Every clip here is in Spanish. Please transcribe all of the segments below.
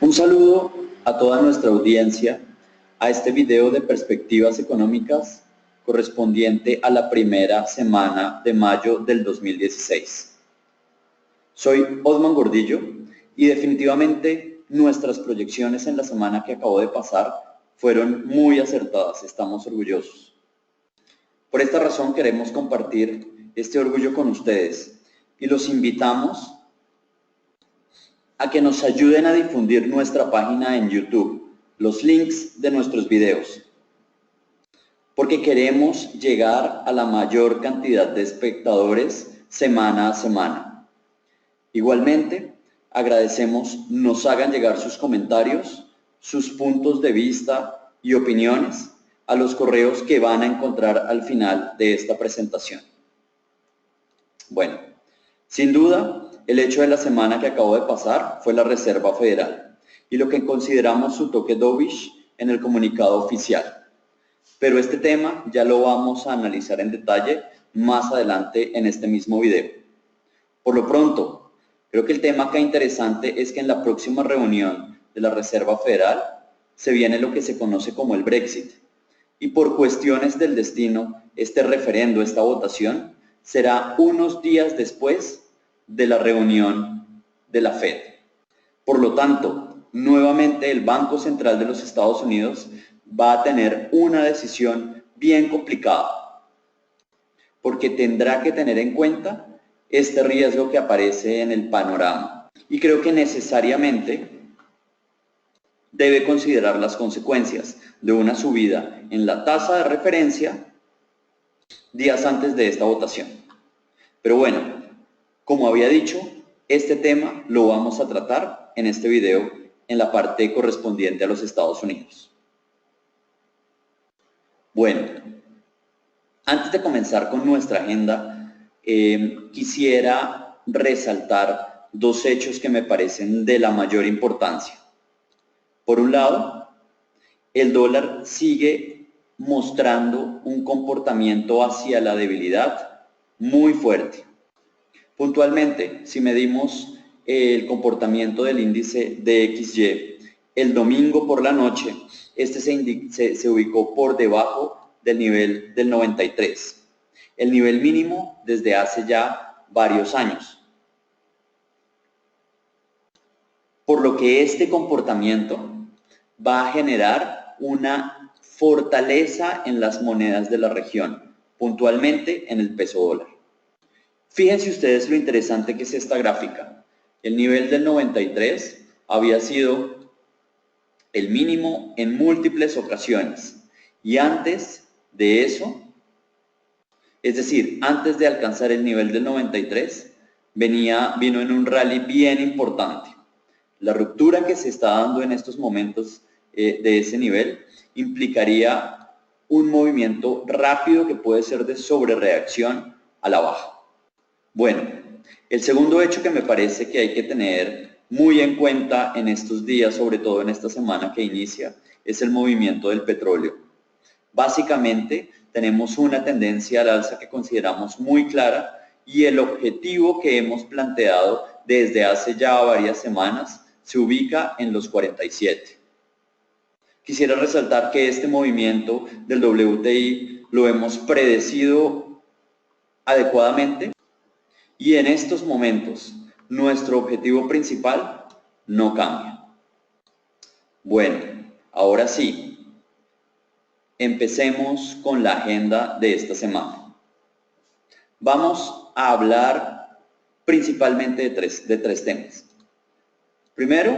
Un saludo a toda nuestra audiencia a este video de perspectivas económicas correspondiente a la primera semana de mayo del 2016. Soy Osman Gordillo y definitivamente nuestras proyecciones en la semana que acabó de pasar fueron muy acertadas, estamos orgullosos. Por esta razón queremos compartir este orgullo con ustedes y los invitamos a que nos ayuden a difundir nuestra página en YouTube, los links de nuestros videos, porque queremos llegar a la mayor cantidad de espectadores semana a semana. Igualmente, agradecemos nos hagan llegar sus comentarios, sus puntos de vista y opiniones a los correos que van a encontrar al final de esta presentación. Bueno, sin duda, el hecho de la semana que acabó de pasar fue la Reserva Federal y lo que consideramos su toque dovish en el comunicado oficial. Pero este tema ya lo vamos a analizar en detalle más adelante en este mismo video. Por lo pronto, creo que el tema acá interesante es que en la próxima reunión de la Reserva Federal se viene lo que se conoce como el Brexit. Y por cuestiones del destino, este referendo, esta votación, será unos días después de la reunión de la Fed. Por lo tanto, nuevamente el Banco Central de los Estados Unidos va a tener una decisión bien complicada, porque tendrá que tener en cuenta este riesgo que aparece en el panorama. Y creo que necesariamente debe considerar las consecuencias de una subida en la tasa de referencia días antes de esta votación. Pero bueno, como había dicho, este tema lo vamos a tratar en este video en la parte correspondiente a los Estados Unidos. Bueno, antes de comenzar con nuestra agenda, quisiera resaltar dos hechos que me parecen de la mayor importancia. Por un lado, el dólar sigue mostrando un comportamiento hacia la debilidad muy fuerte. Puntualmente, si medimos el comportamiento del índice DXY, el domingo por la noche, este se ubicó por debajo del nivel del 93, el nivel mínimo desde hace ya varios años. Por lo que este comportamiento va a generar una fortaleza en las monedas de la región, puntualmente en el peso dólar. Fíjense ustedes lo interesante que es esta gráfica. El nivel del 93 había sido el mínimo en múltiples ocasiones. Y antes de eso, es decir, antes de alcanzar el nivel del 93, vino en un rally bien importante. La ruptura que se está dando en estos momentos de ese nivel implicaría un movimiento rápido que puede ser de sobrereacción a la baja. Bueno, el segundo hecho que me parece que hay que tener muy en cuenta en estos días, sobre todo en esta semana que inicia, es el movimiento del petróleo. Básicamente, tenemos una tendencia al alza que consideramos muy clara y el objetivo que hemos planteado desde hace ya varias semanas se ubica en los 47. Quisiera resaltar que este movimiento del WTI lo hemos predecido adecuadamente. Y en estos momentos, nuestro objetivo principal no cambia. Bueno, ahora sí, empecemos con la agenda de esta semana. Vamos a hablar principalmente de tres temas. Primero,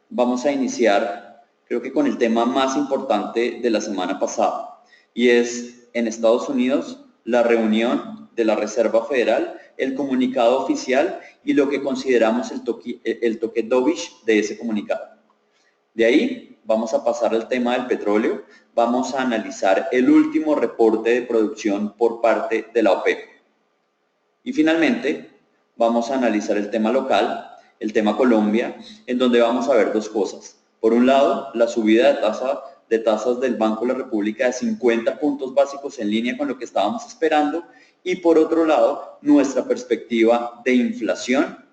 vamos a iniciar, creo que con el tema más importante de la semana pasada, y es en Estados Unidos la reunión de la Reserva Federal, el comunicado oficial y lo que consideramos el toque dovish de ese comunicado. De ahí vamos a pasar al tema del petróleo, vamos a analizar el último reporte de producción por parte de la OPEP. Y finalmente vamos a analizar el tema local, el tema Colombia, en donde vamos a ver dos cosas. Por un lado, la subida de tasas del Banco de la República de 50 puntos básicos en línea con lo que estábamos esperando, y por otro lado, nuestra perspectiva de inflación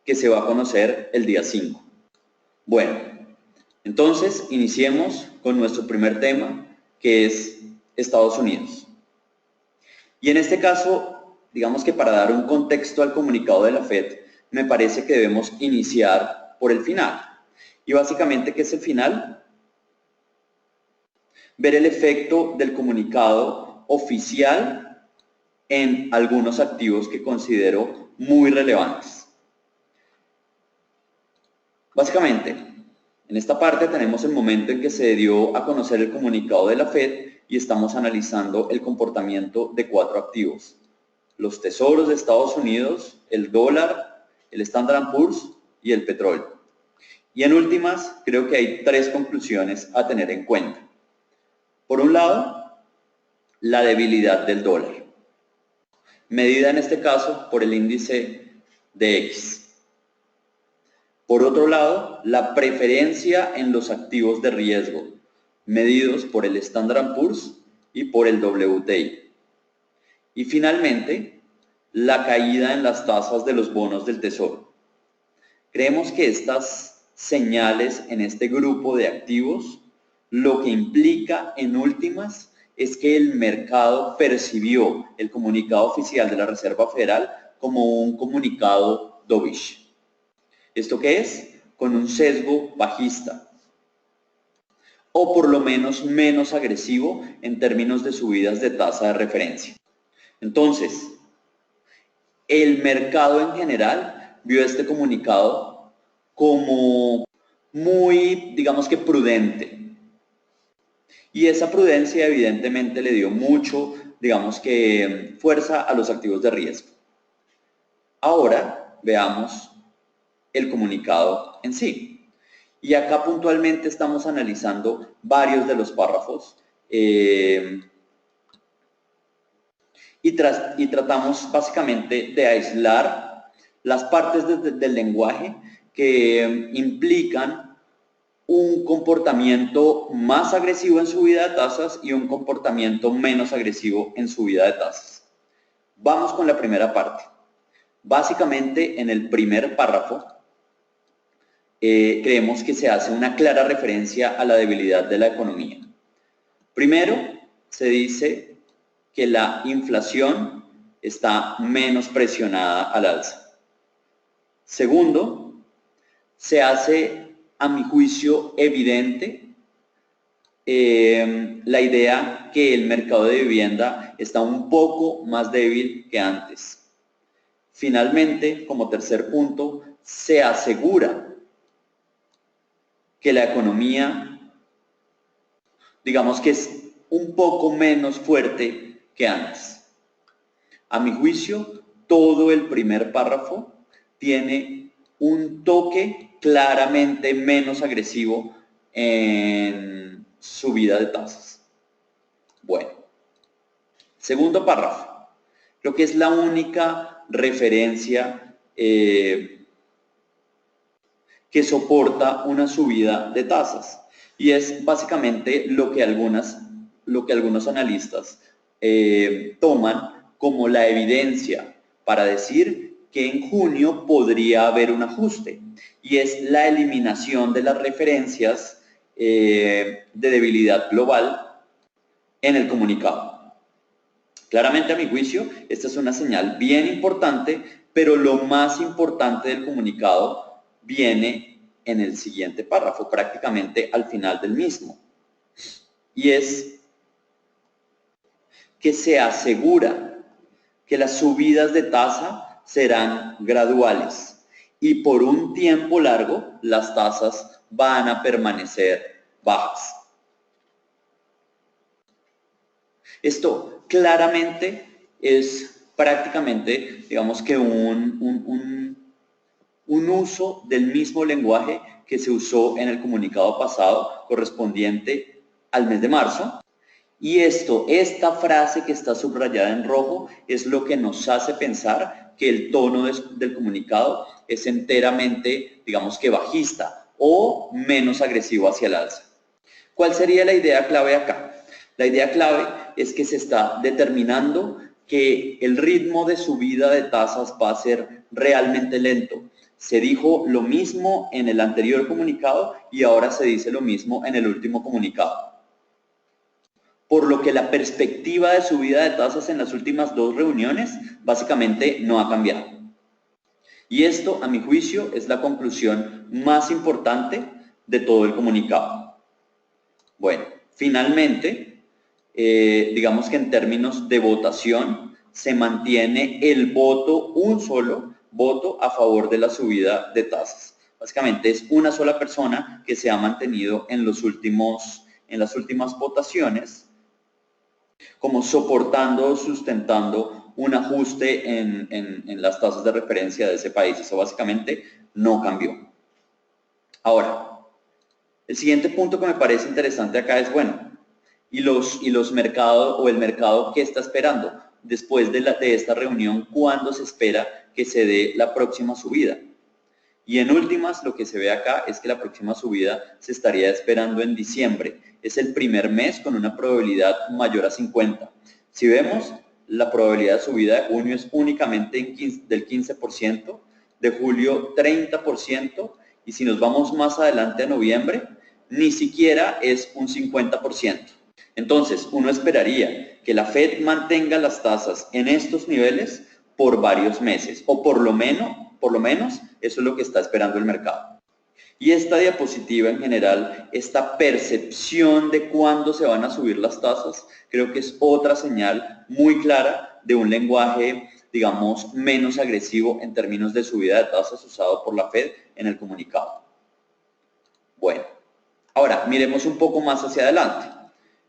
que se va a conocer el día 5. Bueno, Entonces, iniciemos con nuestro primer tema, que es Estados Unidos. Y en este caso, digamos que para dar un contexto al comunicado de la FED, me parece que debemos iniciar por el final. Y básicamente, ¿qué es el final? Ver el efecto del comunicado oficial en algunos activos que considero muy relevantes. Básicamente, en esta parte tenemos el momento en que se dio a conocer el comunicado de la FED y estamos analizando el comportamiento de 4 activos: los tesoros de Estados Unidos, el dólar, el Standard & Poor's y el petróleo. Y en últimas, creo que hay 3 conclusiones a tener en cuenta. Por un lado, la debilidad del dólar, medida en este caso por el índice DX. Por otro lado, la preferencia en los activos de riesgo, medidos por el Standard & Poor's y por el WTI. Y finalmente, la caída en las tasas de los bonos del Tesoro. Creemos que estas señales en este grupo de activos lo que implica en últimas es que el mercado percibió el comunicado oficial de la Reserva Federal como un comunicado dovish. ¿Esto qué es? Con un sesgo bajista, o por lo menos menos agresivo en términos de subidas de tasa de referencia. Entonces, el mercado en general vio este comunicado como muy, digamos que prudente. Y esa prudencia evidentemente le dio mucho, digamos que fuerza a los activos de riesgo. Ahora veamos el comunicado en sí. Y acá puntualmente estamos analizando varios de los párrafos y tratamos básicamente de aislar las partes del lenguaje que implican un comportamiento más agresivo en subida de tasas y un comportamiento menos agresivo en subida de tasas. Vamos con la primera parte. Básicamente, en el primer párrafo, creemos que se hace una clara referencia a la debilidad de la economía. Primero, se dice que la inflación está menos presionada al alza. Segundo, se hace, a mi juicio, evidente la idea que el mercado de vivienda está un poco más débil que antes. Finalmente, como tercer punto, se asegura que la economía, digamos que es un poco menos fuerte que antes. A mi juicio, todo el primer párrafo tiene un toque claramente menos agresivo en subida de tasas. Bueno, segundo párrafo. Creo que es la única referencia que soporta una subida de tasas. Y es básicamente lo que algunos analistas toman como la evidencia para decir que en junio podría haber un ajuste. Y es la eliminación de las referencias de debilidad global en el comunicado. Claramente, a mi juicio, esta es una señal bien importante, pero lo más importante del comunicado viene en el siguiente párrafo, prácticamente al final del mismo. Y es que se asegura que las subidas de tasa serán graduales y por un tiempo largo las tasas van a permanecer bajas. Esto claramente es prácticamente, digamos que un uso del mismo lenguaje que se usó en el comunicado pasado correspondiente al mes de marzo. Y esta frase que está subrayada en rojo es lo que nos hace pensar que el tono del comunicado es enteramente, digamos que bajista o menos agresivo hacia el alza. ¿Cuál sería la idea clave acá? La idea clave es que se está determinando que el ritmo de subida de tasas va a ser realmente lento. Se dijo lo mismo en el anterior comunicado y ahora se dice lo mismo en el último comunicado. Por lo que la perspectiva de subida de tasas en las últimas dos reuniones básicamente no ha cambiado. Y esto, a mi juicio, es la conclusión más importante de todo el comunicado. Bueno, finalmente, digamos que en términos de votación, se mantiene el voto, un solo voto a favor de la subida de tasas. Básicamente es una sola persona que se ha mantenido en las últimas votaciones como soportando o sustentando un ajuste en las tasas de referencia de ese país. Eso básicamente no cambió. Ahora, el siguiente punto que me parece interesante acá es, bueno, ¿y los mercados o el mercado qué está esperando? Después de esta reunión, ¿cuándo se espera que se dé la próxima subida? Y en últimas, lo que se ve acá es que la próxima subida se estaría esperando en diciembre. Es el primer mes con una probabilidad mayor a 50. Si vemos, la probabilidad de subida de junio es únicamente del 15%, de julio 30%, y si nos vamos más adelante a noviembre, ni siquiera es un 50%. Entonces, uno esperaría que la Fed mantenga las tasas en estos niveles por varios meses, o por lo menos eso es lo que está esperando el mercado. Y esta diapositiva en general, esta percepción de cuándo se van a subir las tasas, creo que es otra señal muy clara de un lenguaje, digamos, menos agresivo en términos de subida de tasas usado por la Fed en el comunicado. Bueno, ahora miremos un poco más hacia adelante.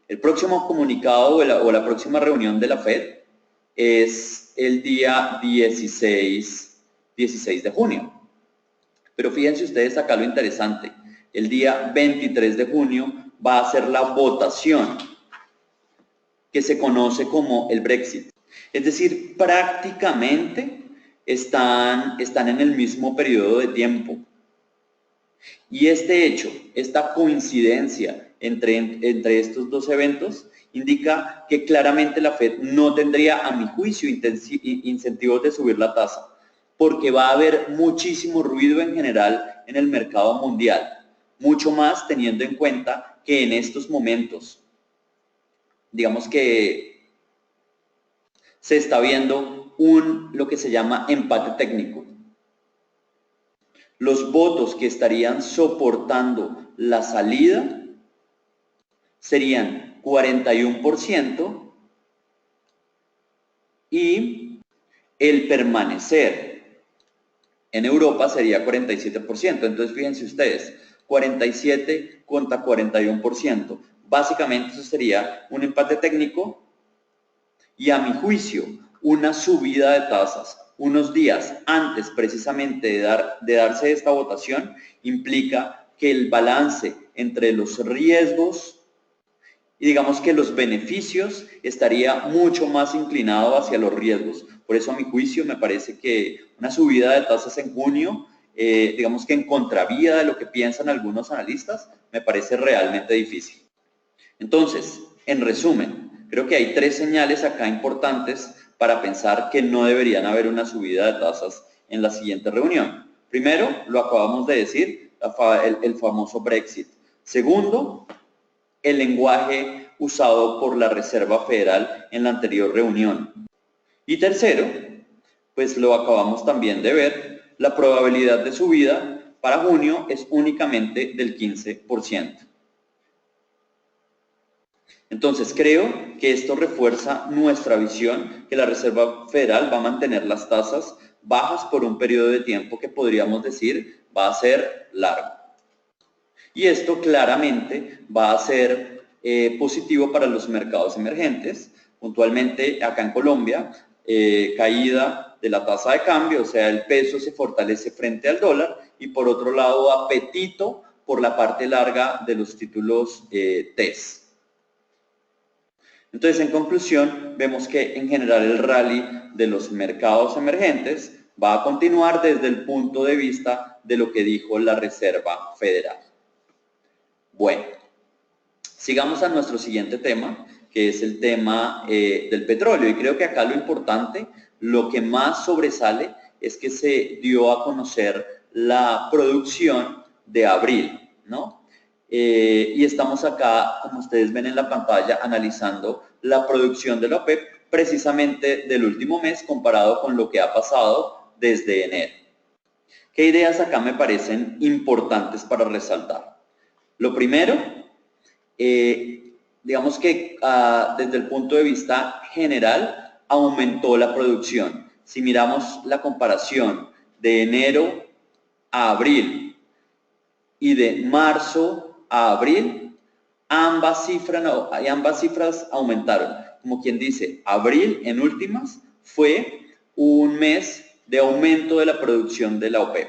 El próximo comunicado o la próxima reunión de la Fed es el día 16 de junio. Pero fíjense ustedes acá lo interesante. El día 23 de junio va a ser la votación que se conoce como el Brexit. Es decir, prácticamente están en el mismo periodo de tiempo. Y este hecho, esta coincidencia entre estos dos eventos, indica que claramente la Fed no tendría, a mi juicio, incentivos de subir la tasa, porque va a haber muchísimo ruido en general en el mercado mundial, mucho más teniendo en cuenta que en estos momentos, digamos que se está viendo lo que se llama empate técnico. Los votos que estarían soportando la salida serían 41% y el permanecer en Europa sería 47%. Entonces fíjense ustedes, 47 contra 41%. Básicamente eso sería un empate técnico y, a mi juicio, una subida de tasas unos días antes precisamente de darse esta votación implica que el balance entre los riesgos y digamos que los beneficios estaría mucho más inclinado hacia los riesgos. Por eso, a mi juicio, me parece que una subida de tasas en junio, digamos que en contravía de lo que piensan algunos analistas, me parece realmente difícil. Entonces, en resumen, creo que hay tres señales acá importantes para pensar que no deberían haber una subida de tasas en la siguiente reunión. Primero, lo acabamos de decir, el famoso Brexit. Segundo, el lenguaje usado por la Reserva Federal en la anterior reunión. Y tercero, pues lo acabamos también de ver, la probabilidad de subida para junio es únicamente del 15%. Entonces creo que esto refuerza nuestra visión que la Reserva Federal va a mantener las tasas bajas por un periodo de tiempo que podríamos decir va a ser largo. Y esto claramente va a ser positivo para los mercados emergentes, puntualmente acá en Colombia, caída de la tasa de cambio, o sea, el peso se fortalece frente al dólar, y por otro lado, apetito por la parte larga de los títulos TES. Entonces, en conclusión, vemos que en general el rally de los mercados emergentes va a continuar desde el punto de vista de lo que dijo la Reserva Federal. Bueno, sigamos a nuestro siguiente tema, que es el tema del petróleo. Y creo que acá lo importante, lo que más sobresale, es que se dio a conocer la producción de abril, ¿no? Y estamos acá, como ustedes ven en la pantalla, analizando la producción de la OPEP precisamente del último mes comparado con lo que ha pasado desde enero. ¿Qué ideas acá me parecen importantes para resaltar? Lo primero, digamos que desde el punto de vista general aumentó la producción. Si miramos la comparación de enero a abril y de marzo a abril, ambas cifras aumentaron. Como quien dice, abril en últimas fue un mes de aumento de la producción de la OPEP.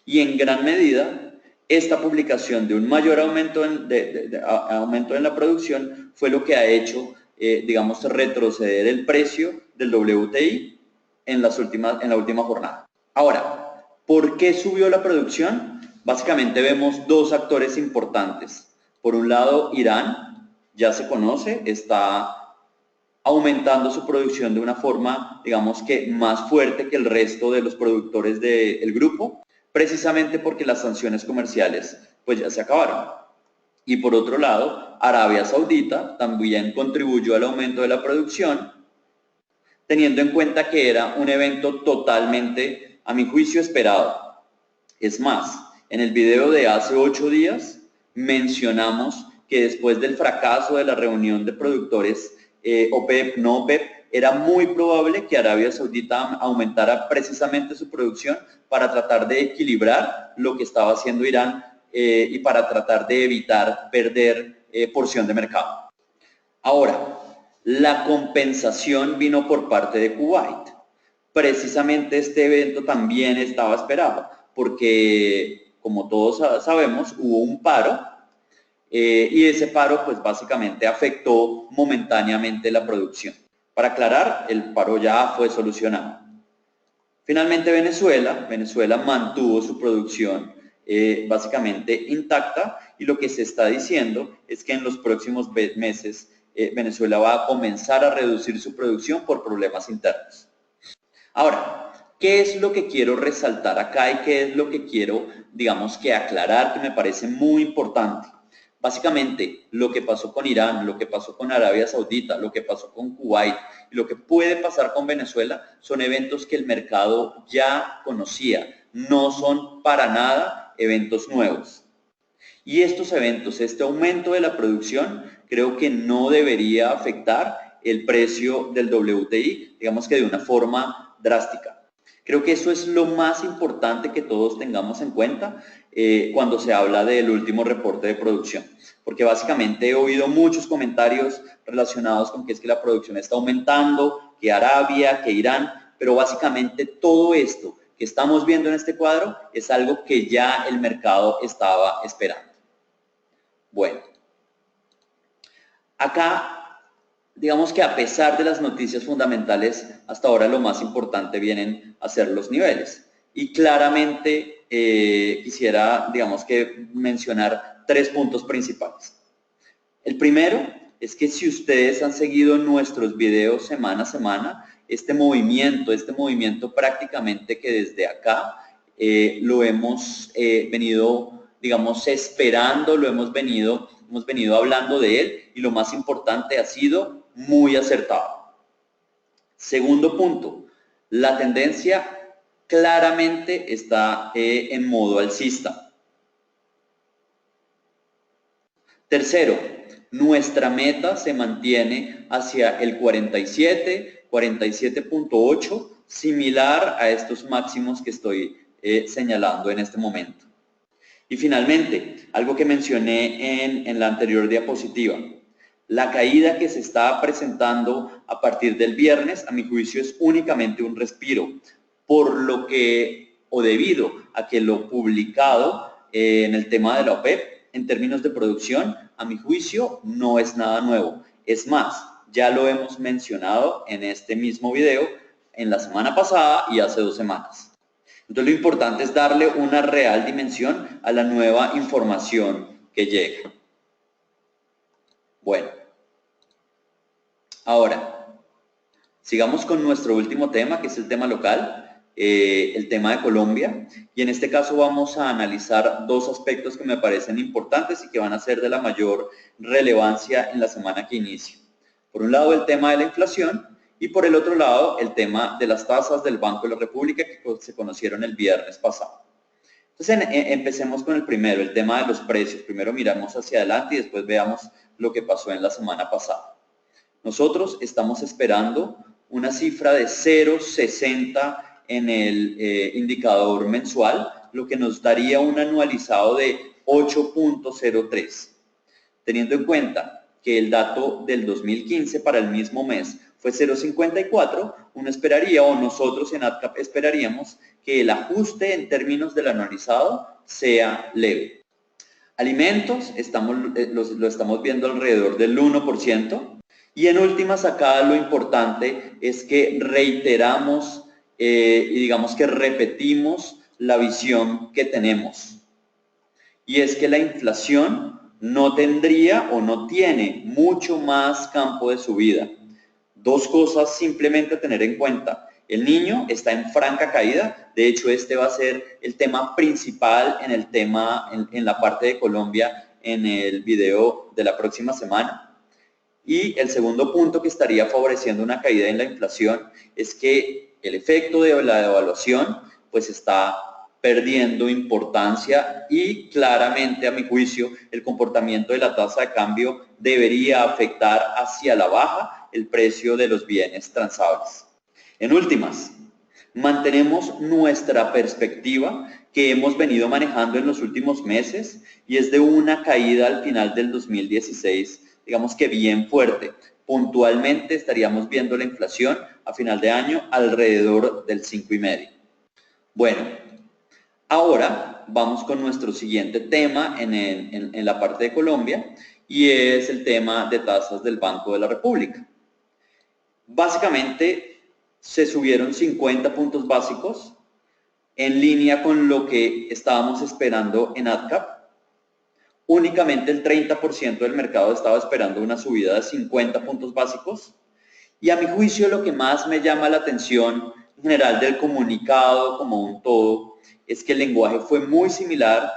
Y en gran medida, esta publicación de un mayor aumento en la producción fue lo que ha hecho, digamos, retroceder el precio del WTI en la última jornada. Ahora, ¿por qué subió la producción? Básicamente vemos dos actores importantes. Por un lado, Irán, ya se conoce, está aumentando su producción de una forma, digamos que más fuerte que el resto de los productores del grupo, precisamente porque las sanciones comerciales pues ya se acabaron. Y por otro lado, Arabia Saudita también contribuyó al aumento de la producción, teniendo en cuenta que era un evento totalmente, a mi juicio, esperado. Es más, en el video de hace 8 días mencionamos que después del fracaso de la reunión de productores OPEP, no OPEP, era muy probable que Arabia Saudita aumentara precisamente su producción para tratar de equilibrar lo que estaba haciendo Irán y para tratar de evitar perder porción de mercado. Ahora, la compensación vino por parte de Kuwait. Precisamente este evento también estaba esperado, porque como todos sabemos, hubo un paro y ese paro pues básicamente afectó momentáneamente la producción. Para aclarar, el paro ya fue solucionado. Finalmente Venezuela mantuvo su producción básicamente intacta y lo que se está diciendo es que en los próximos meses Venezuela va a comenzar a reducir su producción por problemas internos. Ahora, ¿qué es lo que quiero resaltar acá y qué es lo que quiero, digamos, que aclarar, que me parece muy importante? Básicamente, lo que pasó con Irán, lo que pasó con Arabia Saudita, lo que pasó con Kuwait y lo que puede pasar con Venezuela son eventos que el mercado ya conocía, no son para nada eventos nuevos. Y estos eventos, este aumento de la producción, creo que no debería afectar el precio del WTI, digamos que de una forma drástica. Creo que eso es lo más importante que todos tengamos en cuenta cuando se habla del último reporte de producción. Porque básicamente he oído muchos comentarios relacionados con que es que la producción está aumentando, que Arabia, que Irán, pero básicamente todo esto que estamos viendo en este cuadro es algo que ya el mercado estaba esperando. Bueno, acá, digamos que a pesar de las noticias fundamentales, hasta ahora lo más importante vienen a ser los niveles. Y claramente quisiera, digamos que mencionar 3 puntos principales. El primero es que si ustedes han seguido nuestros videos semana a semana, este movimiento prácticamente que desde acá lo hemos venido, digamos, esperando, hemos venido hablando de él y lo más importante ha sido muy acertado. Segundo punto, la tendencia claramente está en modo alcista. Tercero, nuestra meta se mantiene hacia el 47, 47.8, similar a estos máximos que estoy señalando en este momento. Y finalmente, algo que mencioné en la anterior diapositiva, la caída que se está presentando a partir del viernes, a mi juicio, es únicamente un respiro, por lo que, o debido a que lo publicado en el tema de la OPEP, en términos de producción, a mi juicio, no es nada nuevo. Es más, ya lo hemos mencionado en este mismo video en la semana pasada y hace 2 semanas. Entonces lo importante es darle una real dimensión a la nueva información que llega. Bueno, ahora, sigamos con nuestro último tema, que es el tema local. el tema de Colombia, y en este caso vamos a analizar dos aspectos que me parecen importantes y que van a ser de la mayor relevancia en la semana que inicia. Por un lado, el tema de la inflación, y por el otro lado, el tema de las tasas del Banco de la República que se conocieron el viernes pasado. Entonces, empecemos con el primero, el tema de los precios. Primero miramos hacia adelante y después veamos lo que pasó en la semana pasada. Nosotros estamos esperando una cifra de 0,60 en el indicador mensual, lo que nos daría un anualizado de 8,03. Teniendo en cuenta que el dato del 2015 para el mismo mes fue 0,54, uno esperaría, o nosotros en AdCap esperaríamos, que el ajuste en términos del anualizado sea leve. Alimentos, lo estamos viendo alrededor del 1%. Y en últimas, acá lo importante es que reiteramos y digamos que repetimos la visión que tenemos. Y es que la inflación no tendría o no tiene mucho más campo de subida. Dos cosas simplemente a tener en cuenta. El niño está en franca caída. De hecho, este va a ser el tema principal en la parte de Colombia en el video de la próxima semana. Y el segundo punto que estaría favoreciendo una caída en la inflación es que el efecto de la devaluación pues está perdiendo importancia y claramente, a mi juicio, el comportamiento de la tasa de cambio debería afectar hacia la baja el precio de los bienes transables. En últimas, mantenemos nuestra perspectiva que hemos venido manejando en los últimos meses y es de una caída al final del 2016, digamos que bien fuerte. Puntualmente estaríamos viendo la inflación a final de año alrededor del 5,5. Bueno, ahora vamos con nuestro siguiente tema en la parte de Colombia y es el tema de tasas del Banco de la República. Básicamente se subieron 50 puntos básicos en línea con lo que estábamos esperando en AdCap. Únicamente el 30% del mercado estaba esperando una subida de 50 puntos básicos. Y a mi juicio lo que más me llama la atención en general del comunicado como un todo es que el lenguaje fue muy similar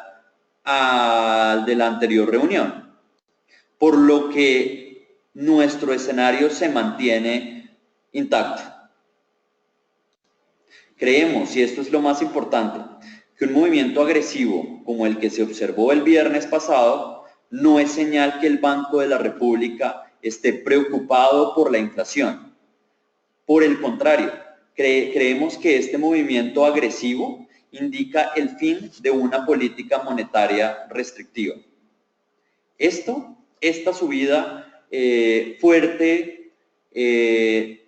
al de la anterior reunión. Por lo que nuestro escenario se mantiene intacto. Creemos, y esto es lo más importante, que un movimiento agresivo como el que se observó el viernes pasado no es señal que el Banco de la República esté preocupado por la inflación. Por el contrario, creemos que este movimiento agresivo indica el fin de una política monetaria restrictiva. Esta subida fuerte,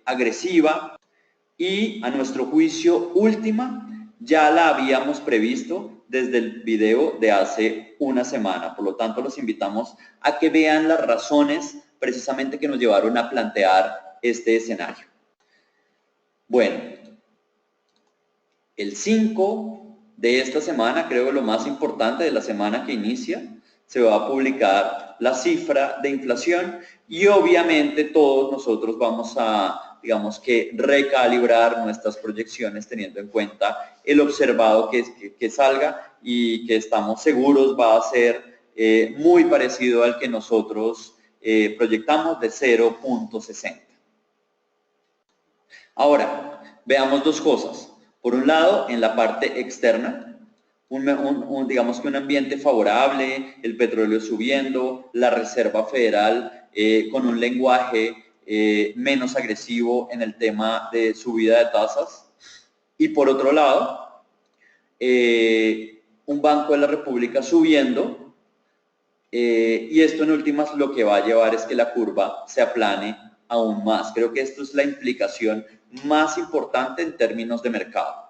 agresiva y a nuestro juicio última, ya la habíamos previsto desde el video de hace una semana. Por lo tanto, los invitamos a que vean las razones precisamente que nos llevaron a plantear este escenario. Bueno, el 5 de esta semana, creo que lo más importante de la semana que inicia, se va a publicar la cifra de inflación y obviamente todos nosotros vamos a, digamos que, recalibrar nuestras proyecciones teniendo en cuenta el observado que salga y que estamos seguros va a ser muy parecido al que nosotros proyectamos de 0,60. Ahora, veamos dos cosas. Por un lado, en la parte externa, digamos que un ambiente favorable, el petróleo subiendo, la Reserva Federal con un lenguaje menos agresivo en el tema de subida de tasas. Y por otro lado, un Banco de la República subiendo, y esto en últimas lo que va a llevar es que la curva se aplane aún más. Creo que esto es la implicación más importante en términos de mercado.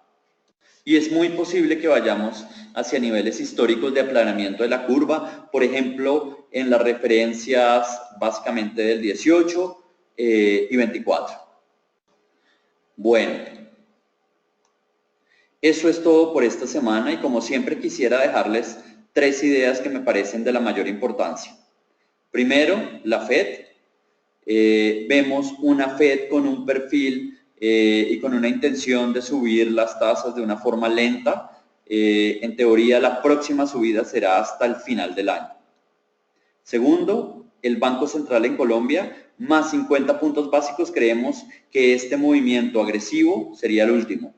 Y es muy posible que vayamos hacia niveles históricos de aplanamiento de la curva, por ejemplo, en las referencias básicamente del 18 y 24. Bueno, eso es todo por esta semana y como siempre quisiera dejarles 3 ideas que me parecen de la mayor importancia. Primero, la Fed. Vemos una Fed con un perfil y con una intención de subir las tasas de una forma lenta. En teoría, la próxima subida será hasta el final del año. Segundo, el Banco Central en Colombia, más 50 puntos básicos, creemos que este movimiento agresivo sería el último.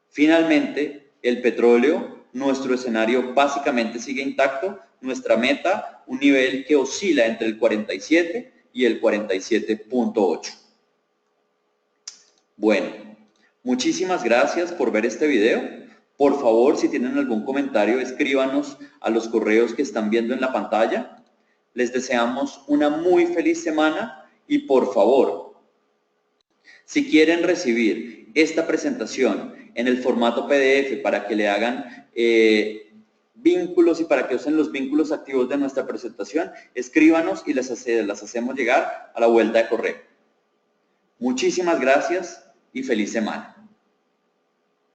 Finalmente, el petróleo, nuestro escenario básicamente sigue intacto, nuestra meta, un nivel que oscila entre el 47 y el 47.8. Bueno, muchísimas gracias por ver este video. Por favor, si tienen algún comentario, escríbanos a los correos que están viendo en la pantalla. Les deseamos una muy feliz semana y por favor, si quieren recibir esta presentación en el formato PDF para que le hagan vínculos y para que usen los vínculos activos de nuestra presentación, escríbanos y las hacemos llegar a la vuelta de correo. Muchísimas gracias y feliz semana.